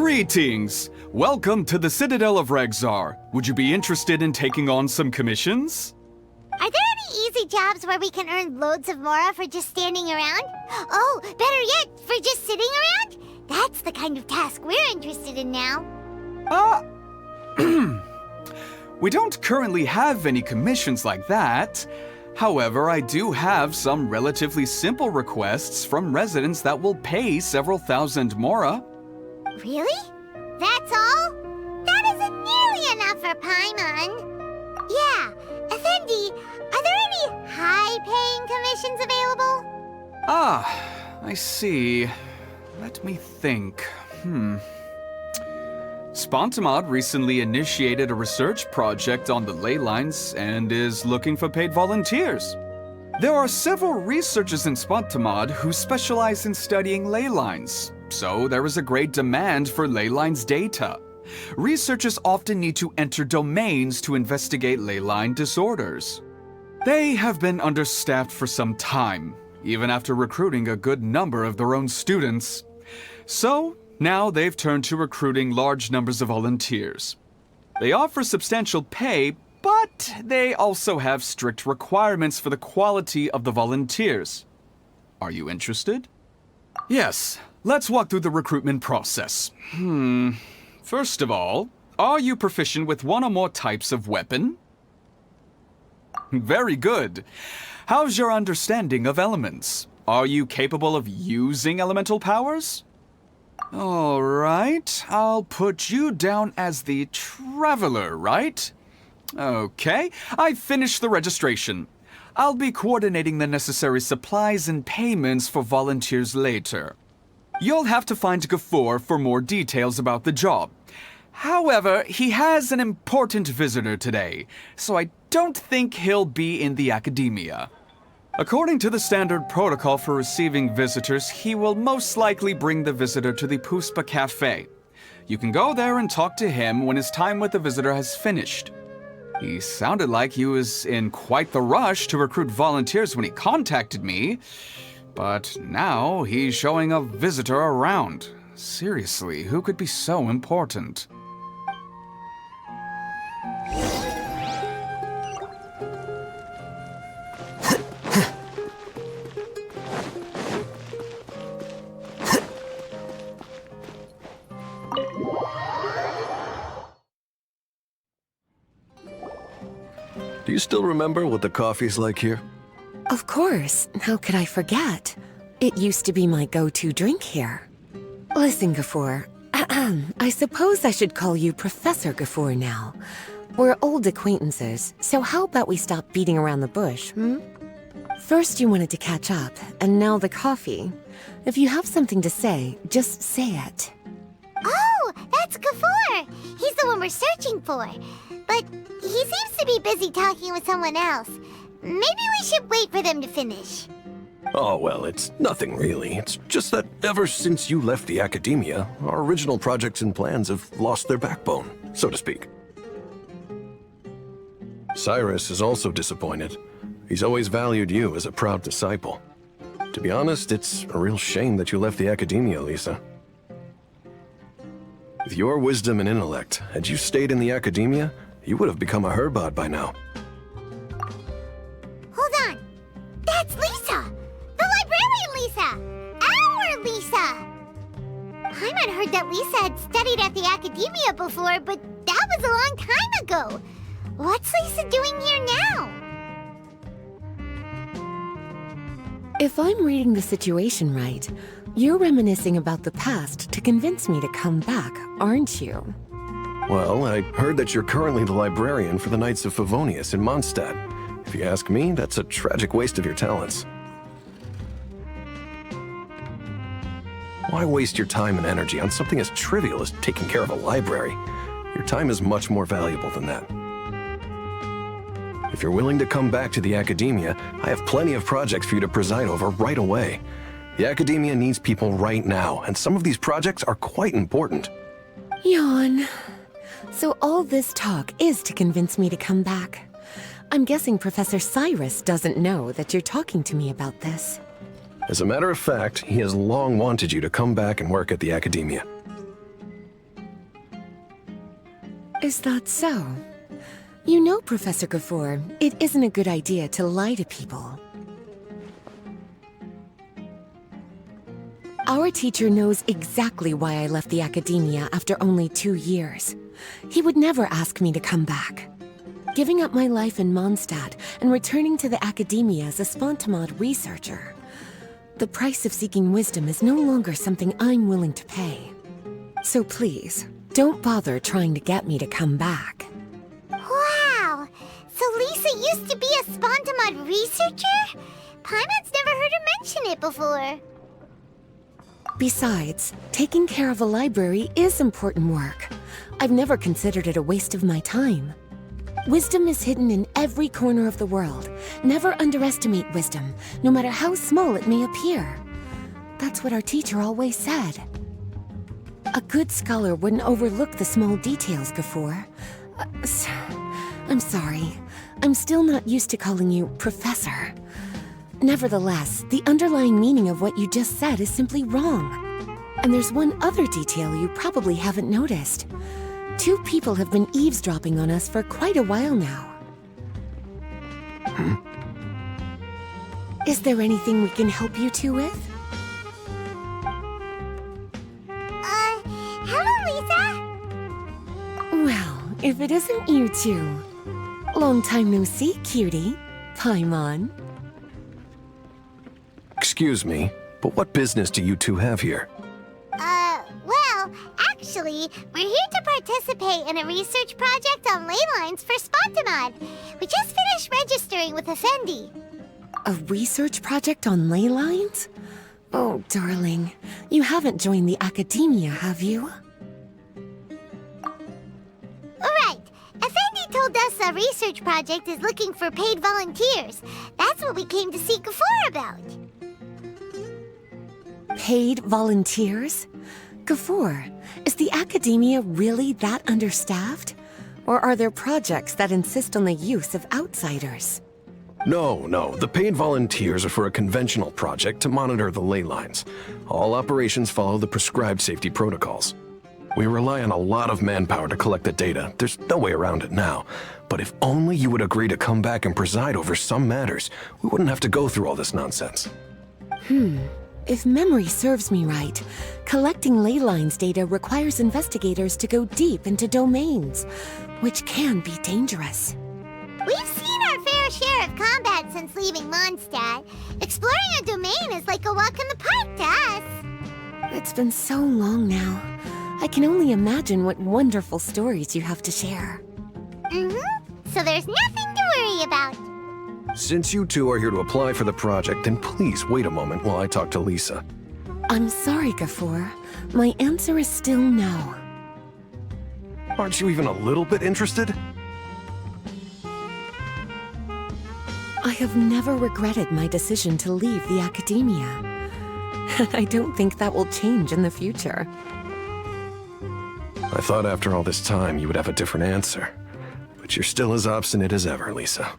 Greetings! Welcome to the Citadel of Regzar. Would you be interested in taking on some commissions? Are there any easy jobs where we can earn loads of mora for just standing around? Oh, better yet, for just sitting around? That's the kind of task we're interested in now. We don't currently have any commissions like that. However, I do have some relatively simple requests from residents that will pay several thousand mora. Really? That's all? That isn't nearly enough for Paimon. Yeah, Effendi, are there any high-paying commissions available? I see. Let me think. Spontamod recently initiated a research project on the ley lines and is looking for paid volunteers. There are several researchers in Spontamod who specialize in studying ley lines, so there is a great demand for ley lines data. Researchers often need to enter domains to investigate ley line disorders. They have been understaffed for some time, even after recruiting a good number of their own students. So, now they've turned to recruiting large numbers of volunteers. They offer substantial pay, but they also have strict requirements for the quality of the volunteers. Are you interested? Yes, let's walk through the recruitment process. First of all, are you proficient with one or more types of weapon? Very good. How's your understanding of elements? Are you capable of using elemental powers? All right, I'll put you down as the Traveler, right? Okay, I've finished the registration. I'll be coordinating the necessary supplies and payments for volunteers later. You'll have to find Gafoor for more details about the job. However, he has an important visitor today, so I don't think he'll be in the academia. According to the standard protocol for receiving visitors, he will most likely bring the visitor to the Puspa Cafe. You can go there and talk to him when his time with the visitor has finished. He sounded like he was in quite the rush to recruit volunteers when he contacted me, but now he's showing a visitor around. Seriously, who could be so important? Do you still remember what the coffee's like here? Of course. How could I forget? It used to be my go-to drink here. Listen, Gafoor. I suppose I should call you Professor Gafoor now. We're old acquaintances, so how about we stop beating around the bush, First you wanted to catch up, and now the coffee. If you have something to say, just say it. Oh, that's Gafoor! He's the one we're searching for. But he seems to be busy talking with someone else. Maybe we should wait for them to finish. Oh, well, it's nothing really. It's just that ever since you left the academia, our original projects and plans have lost their backbone, so to speak. Cyrus is also disappointed. He's always valued you as a proud disciple. To be honest, it's a real shame that you left the academia, Lisa. With your wisdom and intellect, had you stayed in the academia, you would have become a Herbad by now. Hold on. That's Lisa! The Librarian Lisa! Our Lisa! Paimon heard that Lisa had studied at the academia before, but that was a long time ago. What's Lisa doing here now? If I'm reading the situation right, you're reminiscing about the past to convince me to come back, aren't you? Well, I heard that you're currently the librarian for the Knights of Favonius in Mondstadt. If you ask me, that's a tragic waste of your talents. Why waste your time and energy on something as trivial as taking care of a library? Your time is much more valuable than that. If you're willing to come back to the academia, I have plenty of projects for you to preside over right away. The academia needs people right now, and some of these projects are quite important. Yawn. So all this talk is to convince me to come back. I'm guessing Professor Cyrus doesn't know that you're talking to me about this. As a matter of fact, he has long wanted you to come back and work at the academia. Is that so? You know, Professor Gafoor, it isn't a good idea to lie to people. Our teacher knows exactly why I left the academia after only 2 years. He would never ask me to come back. Giving up my life in Mondstadt and returning to the academia as a Spontamod researcher. The price of seeking wisdom is no longer something I'm willing to pay. So please, don't bother trying to get me to come back. Wow! So Lisa used to be a Spontamod researcher? Paimon's never heard her mention it before. Besides, taking care of a library is important work. I've never considered it a waste of my time. Wisdom is hidden in every corner of the world. Never underestimate wisdom, no matter how small it may appear. That's what our teacher always said. A good scholar wouldn't overlook the small details, Gafoor. I'm sorry. I'm still not used to calling you Professor. Nevertheless, the underlying meaning of what you just said is simply wrong. And there's one other detail you probably haven't noticed. 2 people have been eavesdropping on us for quite a while now. Is there anything we can help you two with? Hello, Lisa! Well, if it isn't you two. Long time no see, cutie. Paimon. Excuse me, but what business do you two have here? Well, actually, we're here to participate in a research project on ley lines for Spontamod. We just finished registering with Effendi. A research project on ley lines? Oh, darling. You haven't joined the academia, have you? Right. Effendi told us a research project is looking for paid volunteers. That's what we came to see Gafoor about. Paid volunteers? Gafoor, is the academia really that understaffed? Or are there projects that insist on the use of outsiders? No. The paid volunteers are for a conventional project to monitor the ley lines. All operations follow the prescribed safety protocols. We rely on a lot of manpower to collect the data. There's no way around it now. But if only you would agree to come back and preside over some matters, we wouldn't have to go through all this nonsense. If memory serves me right, collecting ley lines data requires investigators to go deep into domains, which can be dangerous. We've seen our fair share of combat since leaving Mondstadt. Exploring a domain is like a walk in the park to us. It's been so long now. I can only imagine what wonderful stories you have to share. So there's nothing to worry about. Since you two are here to apply for the project, then please wait a moment while I talk to Lisa. I'm sorry, Gafoor. My answer is still no. Aren't you even a little bit interested? I have never regretted my decision to leave the academia. And I don't think that will change in the future. I thought after all this time you would have a different answer. But you're still as obstinate as ever, Lisa.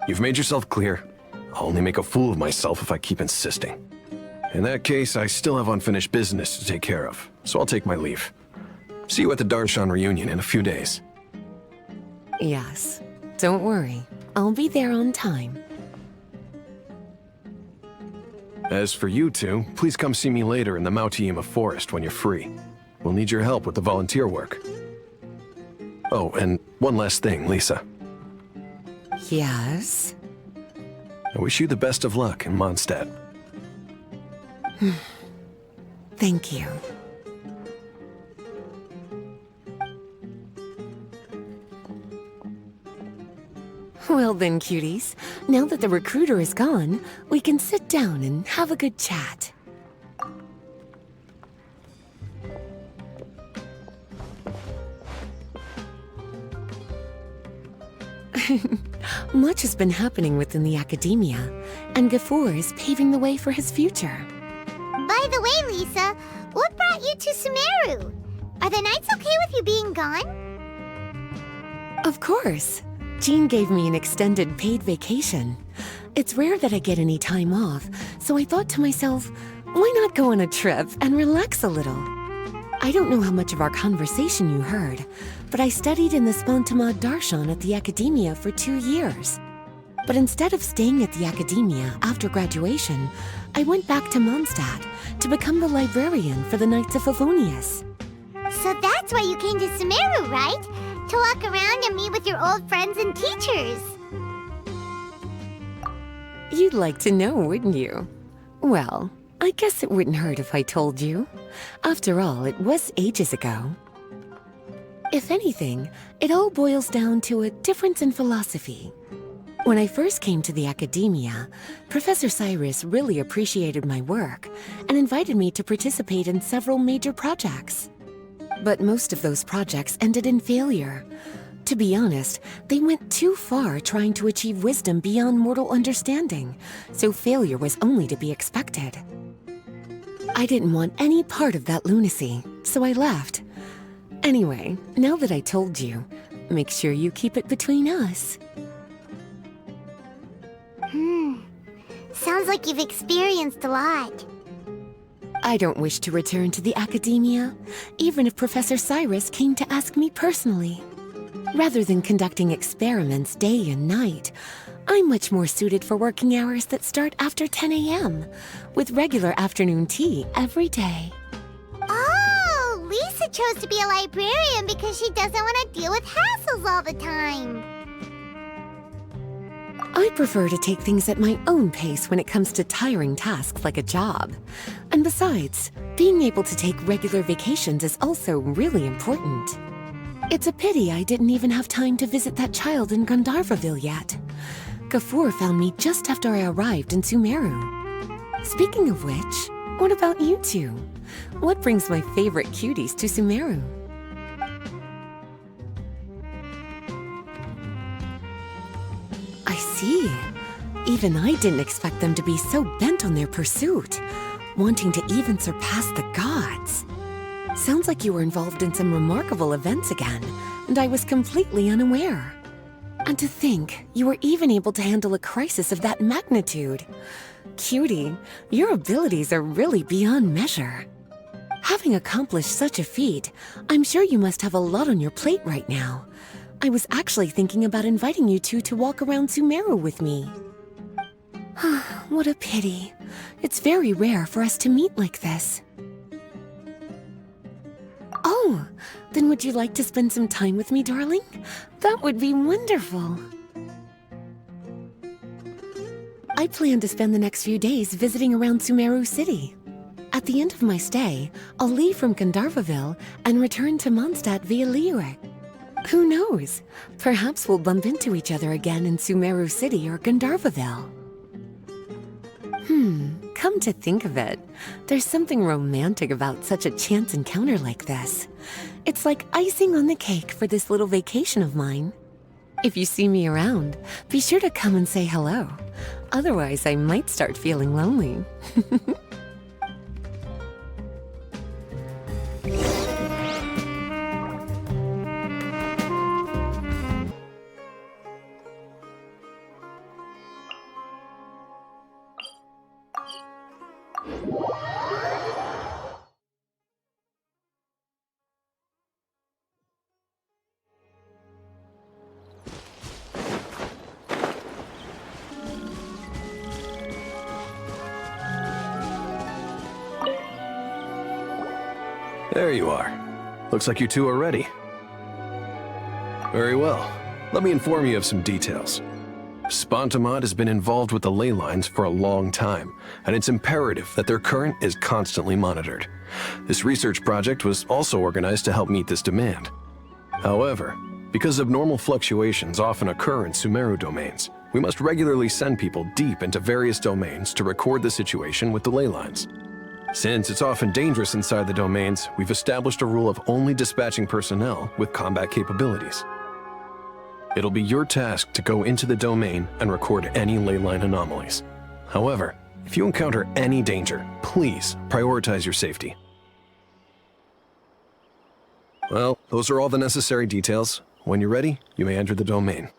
You've made yourself clear. I'll only make a fool of myself if I keep insisting. In that case, I still have unfinished business to take care of, so I'll take my leave. See you at the Darshan reunion in a few days. Yes. Don't worry. I'll be there on time. As for you two, please come see me later in the Mautiima forest when you're free. We'll need your help with the volunteer work. Oh, and one last thing, Lisa. Yes? I wish you the best of luck in Mondstadt. Thank you. Well then, cuties. Now that the recruiter is gone, we can sit down and have a good chat. Much has been happening within the academia, and Gafoor is paving the way for his future. By the way, Lisa, what brought you to Sumeru? Are the Knights okay with you being gone? Of course. Jean gave me an extended paid vacation. It's rare that I get any time off, so I thought to myself, why not go on a trip and relax a little? I don't know how much of our conversation you heard, but I studied in the Spontamad Darshan at the Academia for 2 years. But instead of staying at the Academia after graduation, I went back to Mondstadt to become the librarian for the Knights of Favonius. So that's why you came to Sumeru, right? To walk around and meet with your old friends and teachers. You'd like to know, wouldn't you? Well, I guess it wouldn't hurt if I told you. After all, it was ages ago. If anything, it all boils down to a difference in philosophy. When I first came to the Academia, Professor Cyrus really appreciated my work and invited me to participate in several major projects. But most of those projects ended in failure. To be honest, they went too far trying to achieve wisdom beyond mortal understanding, so failure was only to be expected. I didn't want any part of that lunacy, so I left. Anyway, now that I told you, make sure you keep it between us. Sounds like you've experienced a lot. I don't wish to return to the Academia, even if Professor Cyrus came to ask me personally. Rather than conducting experiments day and night, I'm much more suited for working hours that start after 10 a.m., with regular afternoon tea every day. Oh, Lisa chose to be a librarian because she doesn't want to deal with hassles all the time. I prefer to take things at my own pace when it comes to tiring tasks like a job. And besides, being able to take regular vacations is also really important. It's a pity I didn't even have time to visit that child in Gandharvaville yet. Gafur found me just after I arrived in Sumeru. Speaking of which, what about you two? What brings my favorite cuties to Sumeru? I see. Even I didn't expect them to be so bent on their pursuit, wanting to even surpass the gods. Sounds like you were involved in some remarkable events again, and I was completely unaware. And to think, you were even able to handle a crisis of that magnitude. Cutie, your abilities are really beyond measure. Having accomplished such a feat, I'm sure you must have a lot on your plate right now. I was actually thinking about inviting you two to walk around Sumeru with me. What a pity. It's very rare for us to meet like this. Oh, then would you like to spend some time with me, darling? That would be wonderful. I plan to spend the next few days visiting around Sumeru City. At the end of my stay, I'll leave from Gandharvaville and return to Mondstadt via Liyue. Who knows? Perhaps we'll bump into each other again in Sumeru City or Gandharvaville. Come to think of it, there's something romantic about such a chance encounter like this. It's like icing on the cake for this little vacation of mine. If you see me around, be sure to come and say hello. Otherwise, I might start feeling lonely. There you are. Looks like you two are ready. Very well. Let me inform you of some details. Spontamad has been involved with the ley lines for a long time, and it's imperative that their current is constantly monitored. This research project was also organized to help meet this demand. However, because abnormal fluctuations often occur in Sumeru domains, we must regularly send people deep into various domains to record the situation with the ley lines. Since it's often dangerous inside the domains, we've established a rule of only dispatching personnel with combat capabilities. It'll be your task to go into the domain and record any ley line anomalies. However, if you encounter any danger, please prioritize your safety. Well, those are all the necessary details. When you're ready, you may enter the domain.